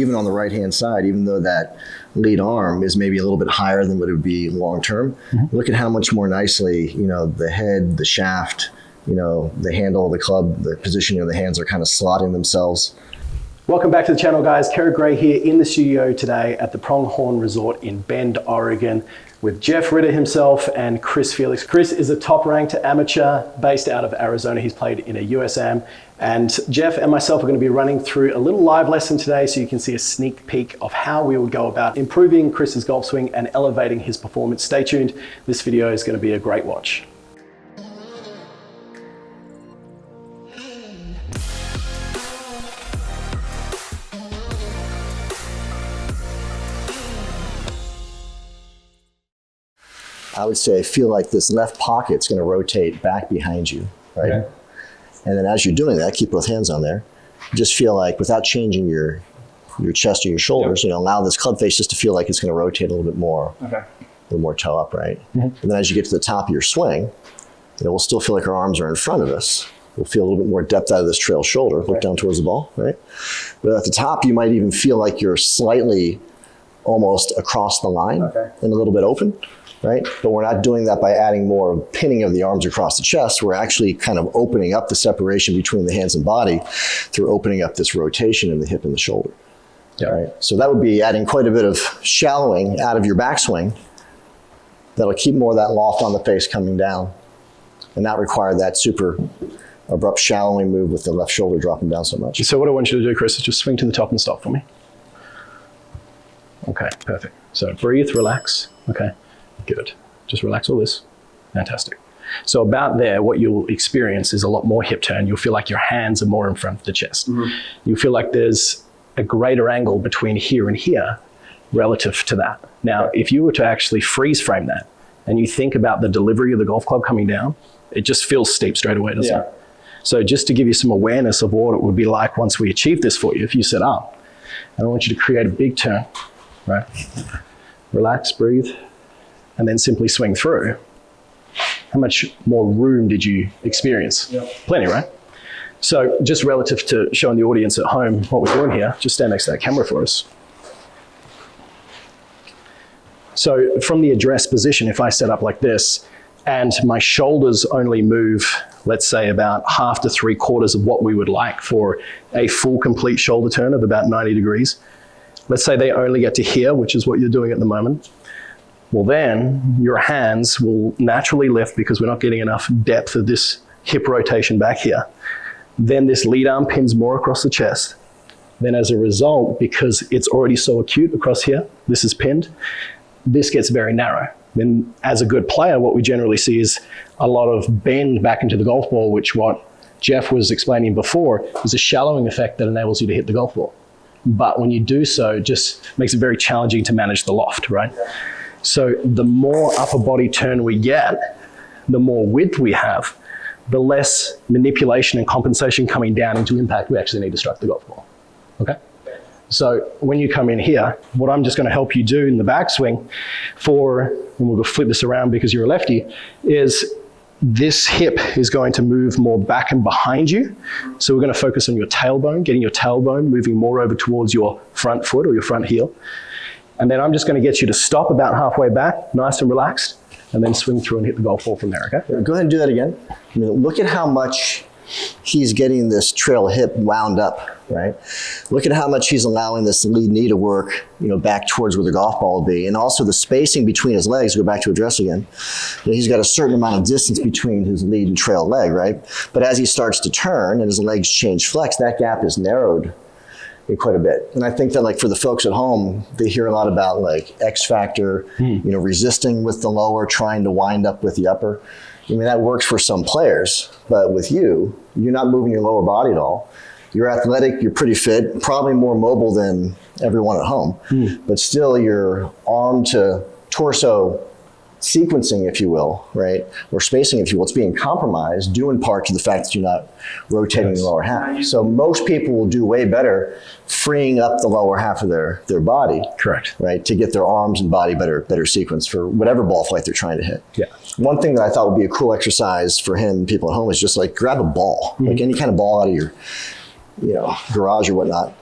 even on the right-hand side, even though that lead arm is maybe a little bit higher than what it would be long-term, look at how much more nicely, the head, the shaft, the handle of the club, the positioning of the hands are kind of slotting themselves. Welcome back to the channel, guys. Kerrod Gray here in the studio today at the Pronghorn Resort in Bend, Oregon, with Jeff Ritter himself and Chris Felix. Chris is a top-ranked amateur based out of Arizona. He's played in a USAM. And Jeff and myself are going to be running through a little live lesson today so you can see a sneak peek of how we would go about improving Chris's golf swing and elevating his performance. Stay tuned. This video is going to be a great watch. I would say feel like this left pocket's going to rotate back behind you, right? Okay. And then as you're doing that, keep both hands on there. Just feel like, without changing your chest or your shoulders, allow this club face just to feel like it's going to rotate a little bit more, a little more toe upright. And then as you get to the top of your swing, we'll still feel like our arms are in front of us. We'll feel a little bit more depth out of this trail shoulder. Look down towards the ball, right? But at the top, you might even feel like you're slightly almost across the line and a little bit open. Right? But we're not doing that by adding more pinning of the arms across the chest. We're actually kind of opening up the separation between the hands and body through opening up this rotation in the hip and the shoulder. Right? So that would be adding quite a bit of shallowing out of your backswing. That'll keep more of that loft on the face coming down and not require that super abrupt shallowing move with the left shoulder dropping down so much. So what I want you to do, Chris, is just swing to the top and stop for me. Okay, perfect. So breathe, relax. Okay. Good. Just relax all this. Fantastic. So about there, what you'll experience is a lot more hip turn. You'll feel like your hands are more in front of the chest. You feel like there's a greater angle between here and here relative to that. Now, if you were to actually freeze frame that and you think about the delivery of the golf club coming down, it just feels steep straight away, doesn't it? So just to give you some awareness of what it would be like once we achieve this for you, if you set up, I want you to create a big turn, right? Relax, breathe. And then simply swing through. How much more room did you experience? Plenty, right? So just relative to showing the audience at home what we're doing here, just stand next to that camera for us. So from the address position, if I set up like this and my shoulders only move, let's say about 1/2 to 3/4 of what we would like for a full complete shoulder turn of about 90 degrees. Let's say they only get to here, which is what you're doing at the moment. Well, then your hands will naturally lift because we're not getting enough depth of this hip rotation back here. Then this lead arm pins more across the chest. Then as a result, because it's already so acute across here, this is pinned, this gets very narrow. Then as a good player, what we generally see is a lot of bend back into the golf ball, which what Jeff was explaining before is a shallowing effect that enables you to hit the golf ball. But when you do so, it just makes it very challenging to manage the loft, right? So the more upper body turn we get, the more width we have, the less manipulation and compensation coming down into impact we actually need to strike the golf ball, okay? So when you come in here, what I'm just gonna help you do in the backswing and we'll flip this around because you're a lefty, is this hip is going to move more back and behind you. So we're gonna focus on your tailbone, getting your tailbone moving more over towards your front foot or your front heel. And then I'm just going to get you to stop about halfway back, nice and relaxed, and then swing through and hit the golf ball from there, okay? Go ahead and do that again. Look at how much he's getting this trail hip wound up, right? Look at how much he's allowing this lead knee to work, back towards where the golf ball will be. And also the spacing between his legs, go back to address again. He's got a certain amount of distance between his lead and trail leg, right? But as he starts to turn and his legs change flex, that gap is narrowed quite a bit. And I think that, like, for the folks at home, they hear a lot about like X factor, resisting with the lower, trying to wind up with the upper. I mean, that works for some players, but with you, you're not moving your lower body at all. You're athletic, you're pretty fit, probably more mobile than everyone at home, but still your arm to torso sequencing, if you will, right? Or spacing, if you will, it's being compromised due in part to the fact that you're not rotating the lower half. So most people will do way better freeing up the lower half of their body. Correct. Right? To get their arms and body better sequence for whatever ball flight they're trying to hit. Yeah. One thing that I thought would be a cool exercise for him and people at home is just like grab a ball, like any kind of ball out of your, garage or whatnot.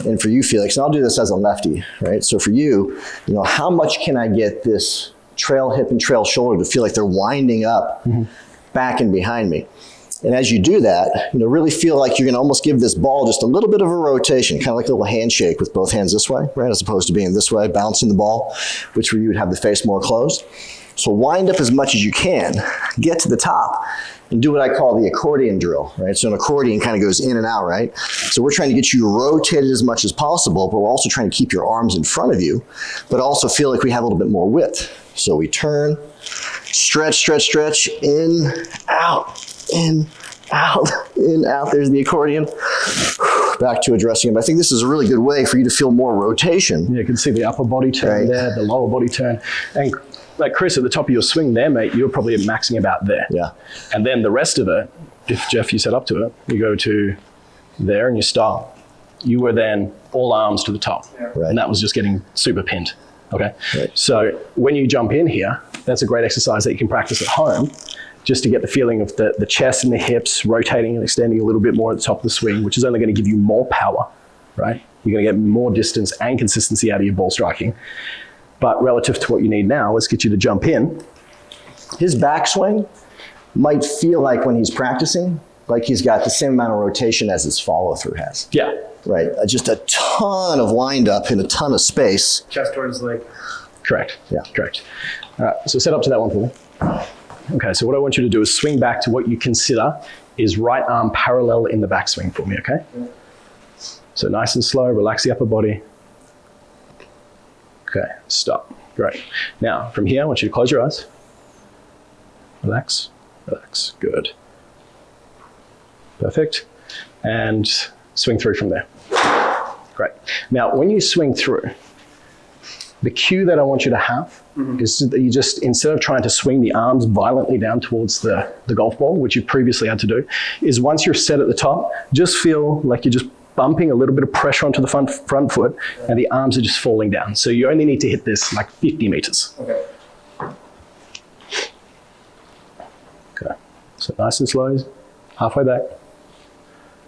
And for you, Felix, and I'll do this as a lefty, right? So for you, how much can I get this trail hip and trail shoulder to feel like they're winding up back and behind me? And as you do that, really feel like you're going to almost give this ball just a little bit of a rotation, kind of like a little handshake with both hands this way, right? As opposed to being this way, bouncing the ball, which where you would have the face more closed. So wind up as much as you can, get to the top, and do what I call the accordion drill, right? So an accordion kind of goes in and out, right? So we're trying to get you rotated as much as possible, but we're also trying to keep your arms in front of you, but also feel like we have a little bit more width. So we turn, stretch, stretch, stretch, in, out, in, out, in, out. There's the accordion. Back to addressing him. I think this is a really good way for you to feel more rotation. Yeah, you can see the upper body turn there, the lower body turn. And like Chris, at the top of your swing there, mate, you're probably maxing about there. Yeah. And then the rest of it, if Jeff, you set up to it, you go to there and you start. You were then all arms to the top. Right. And that was just getting super pinned. Okay. Right. So when you jump in here, that's a great exercise that you can practice at home, just to get the feeling of the chest and the hips rotating and extending a little bit more at the top of the swing, which is only going to give you more power, right? You're going to get more distance and consistency out of your ball striking. But relative to what you need now, let's get you to jump in. His backswing might feel like when he's practicing, like he's got the same amount of rotation as his follow through has. Yeah. Right. Just a ton of wind up in a ton of space. Chest towards leg. Correct. Yeah. Correct. All right. So set up to that one for me. Okay. So what I want you to do is swing back to what you consider is right arm parallel in the backswing for me. Okay. Yeah. So nice and slow. Relax the upper body. Okay, stop. Great. Now, from here, I want you to close your eyes. Relax, relax. Good. Perfect. And swing through from there. Great. Now, when you swing through, the cue that I want you to have is that you just, instead of trying to swing the arms violently down towards the golf ball, which you previously had to do, is once you're set at the top, just feel like you're just bumping a little bit of pressure onto the front foot, and the arms are just falling down. So you only need to hit this like 50 meters. Okay. Okay. So nice and slow, halfway back.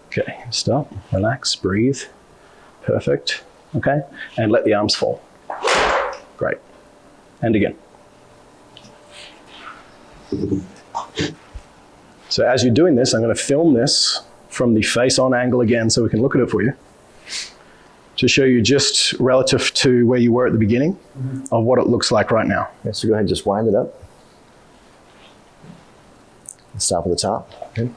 Okay, stop, relax, breathe. Perfect. Okay, and let the arms fall. Great. And again. So as you're doing this, I'm going to film this from the face-on angle again so we can look at it for you, to show you just relative to where you were at the beginning of what it looks like right now. Okay, so go ahead and just wind it up. Stop at the top. Okay.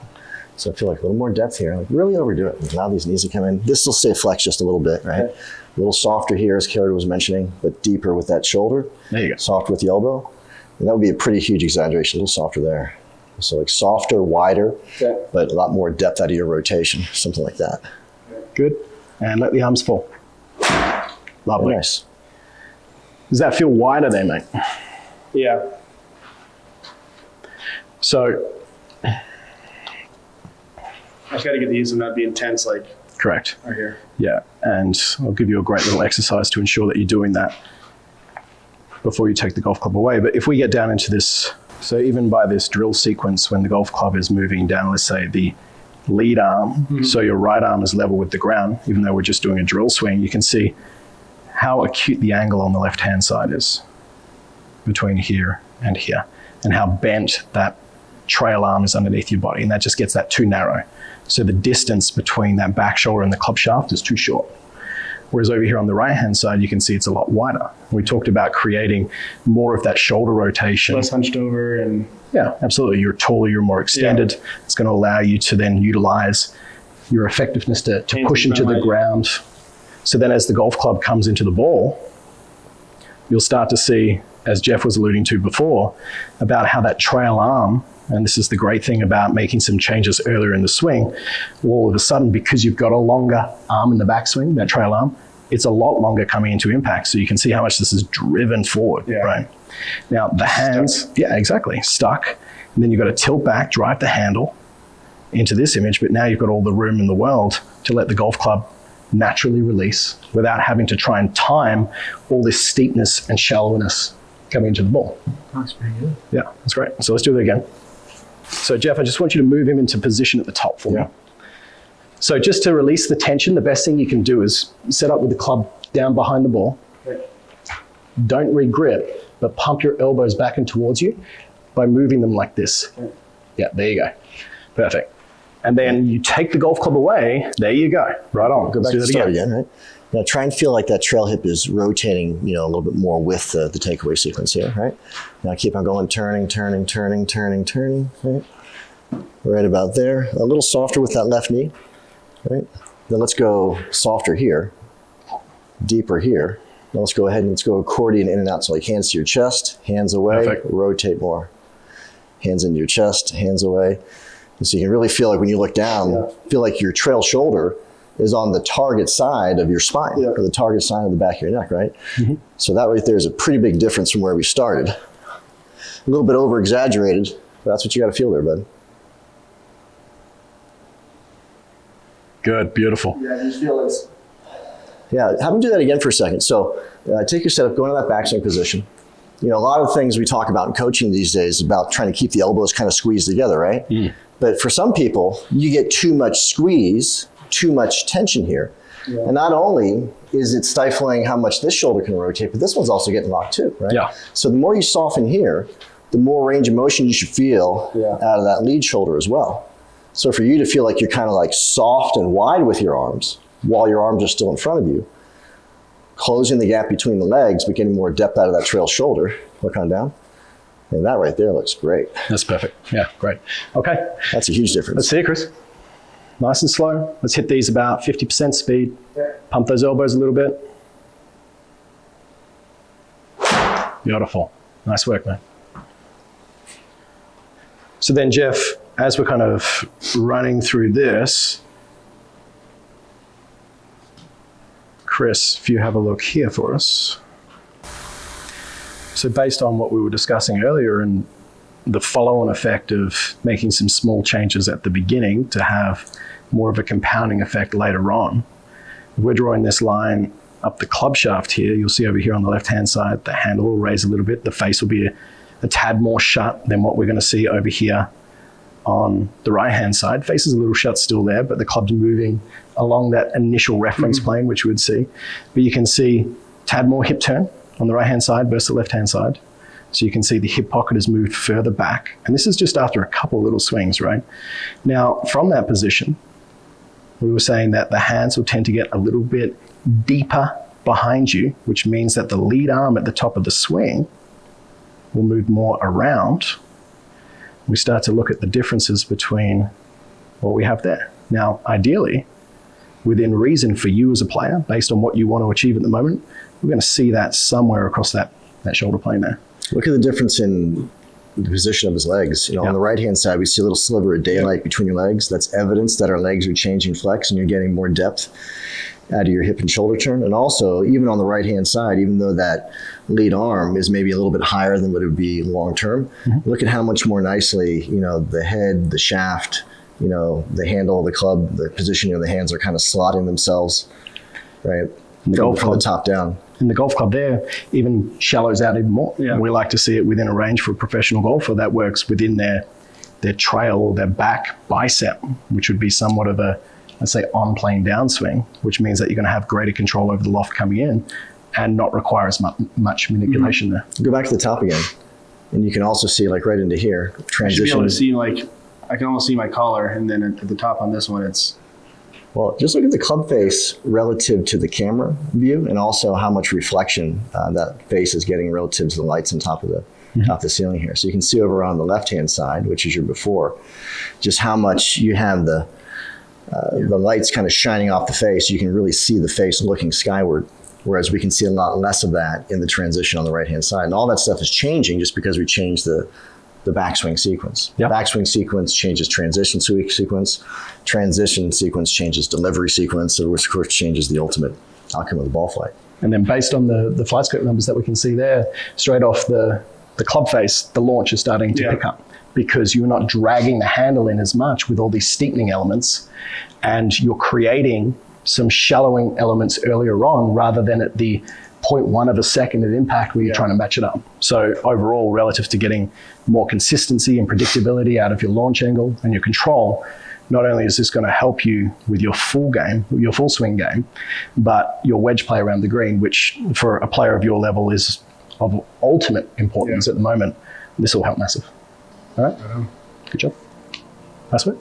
So I feel like a little more depth here. Like really overdo it. Allow these knees to come in. This will stay flexed just a little bit, right? Okay. A little softer here, as Kerrod was mentioning, but deeper with that shoulder. There you go. Soft with the elbow. And that would be a pretty huge exaggeration. A little softer there. So like softer, wider, but a lot more depth out of your rotation, something like that. Good. And let the arms fall. Lovely. Very nice. Does that feel wider there, mate? Yeah. So, I just got to get the use of not being tense like correct. right here. Yeah, and I'll give you a great little exercise to ensure that you're doing that before you take the golf club away. But if we get down into this, so even by this drill sequence, when the golf club is moving down, let's say the lead arm, so your right arm is level with the ground, even though we're just doing a drill swing, you can see how acute the angle on the left-hand side is between here and here, and how bent that trail arm is underneath your body, and that just gets that too narrow. So the distance between that back shoulder and the club shaft is too short. Whereas over here on the right-hand side, you can see it's a lot wider. We talked about creating more of that shoulder rotation. Less hunched over and... Yeah, absolutely. You're taller, you're more extended. Yeah. It's going to allow you to then utilize your effectiveness to push into the ground. So then as the golf club comes into the ball, you'll start to see, as Jeff was alluding to before, about how that trail arm, and this is the great thing about making some changes earlier in the swing, all of a sudden, because you've got a longer arm in the backswing, that trail arm, it's a lot longer coming into impact. So you can see how much this is driven forward, right? Now the hands, exactly, stuck. And then you've got to tilt back, drive the handle into this image, but now you've got all the room in the world to let the golf club naturally release without having to try and time all this steepness and shallowness coming into the ball. That's pretty good. Yeah, that's great. So let's do it again. So Jeff, I just want you to move him into position at the top for me. So just to release the tension, the best thing you can do is set up with the club down behind the ball. Don't re-grip, but pump your elbows back and towards you by moving them like this. Yeah, there you go. Perfect. And then you take the golf club away. There you go. Right on. Go back to the start again, right? Now try and feel like that trail hip is rotating, a little bit more with the takeaway sequence here, right? Now keep on going, turning, right? Right about there. A little softer with that left knee, right? Then let's go softer here, deeper here. Now let's go ahead and let's go accordion in and out. So like hands to your chest, hands away, Perfect. Rotate more. Hands into your chest, hands away. And so you can really feel like when you look down, feel like your trail shoulder is on the target side of your spine, or the target side of the back of your neck, right? So that right there is a pretty big difference from where we started. A little bit over exaggerated, but that's what you got to feel there, bud. Good, beautiful. Yeah, just feel this. Yeah, have them do that again for a second. So take your setup, go into that backswing position. A lot of things we talk about in coaching these days is about trying to keep the elbows kind of squeezed together, right? But for some people, you get too much squeeze, too much tension here. And not only is it stifling how much this shoulder can rotate, but this one's also getting locked too, right? Yeah. So the more you soften here, the more range of motion you should feel out of that lead shoulder as well. So for you to feel like you're kind of like soft and wide with your arms while your arms are still in front of you, closing the gap between the legs, but getting more depth out of that trail shoulder. Look on down. And that right there looks great. That's perfect. Yeah, great. Okay. That's a huge difference. Let's see it, Chris. Nice and slow. Let's hit these about 50% speed. Pump those elbows a little bit. Beautiful. Nice work, man. So then, Jeff, as we're kind of running through this, Chris, if you have a look here for us. So based on what we were discussing earlier and the follow-on effect of making some small changes at the beginning to have more of a compounding effect later on, we're drawing this line up the club shaft here. You'll see over here on the left-hand side, the handle will raise a little bit. The face will be a tad more shut than what we're going to see over here on the right-hand side. Face is a little shut still there, but the club's moving along that initial reference plane, which we would see. But you can see tad more hip turn on the right-hand side versus the left-hand side. So you can see the hip pocket has moved further back. And this is just after a couple little swings, right? Now, from that position, we were saying that the hands will tend to get a little bit deeper behind you, which means that the lead arm at the top of the swing will move more around. We start to look at the differences between what we have there. Now, ideally, within reason for you as a player, based on what you want to achieve at the moment, we're going to see that somewhere across that shoulder plane there. Look at the difference in the position of his legs. On the right-hand side, we see a little sliver of daylight between your legs. That's evidence that our legs are changing flex and you're getting more depth out of your hip and shoulder turn. And also, even on the right-hand side, even though that lead arm is maybe a little bit higher than what it would be long-term, look at how much more nicely, the head, the shaft, the handle of the club, the positioning of the hands are kind of slotting themselves, right? From the top down. And the golf club there even shallows out even more. Yeah. We like to see it within a range for a professional golfer that works within their trail or their back bicep, which would be somewhat of a, let's say, on-plane downswing, which means that you're going to have greater control over the loft coming in and not require as much manipulation there. Go back to the top again. And you can also see, like right into here, transition. I should be able to see, I can almost see my collar, and then at the top on this one, it's... Well, just look at the club face relative to the camera view, and also how much reflection that face is getting relative to the lights on top of the ceiling here. So you can see over on the left-hand side, which is your before, just how much you have the lights kind of shining off the face. You can really see the face looking skyward, whereas we can see a lot less of that in the transition on the right-hand side. And all that stuff is changing just because we changed the backswing sequence. Yep. Backswing sequence changes transition sequence. Transition sequence changes delivery sequence, which of course changes the ultimate outcome of the ball flight. And then based on the flight scope numbers that we can see there, straight off the club face, the launch is starting to pick up because you're not dragging the handle in as much with all these steepening elements, and you're creating some shallowing elements earlier on rather than at the 0.1 of a second of impact where you're trying to match it up. So overall, relative to getting more consistency and predictability out of your launch angle and your control, not only is this going to help you with your full game, your full swing game, but your wedge play around the green, which for a player of your level is of ultimate importance at the moment. This will help massive. All right? Good job. Nice work.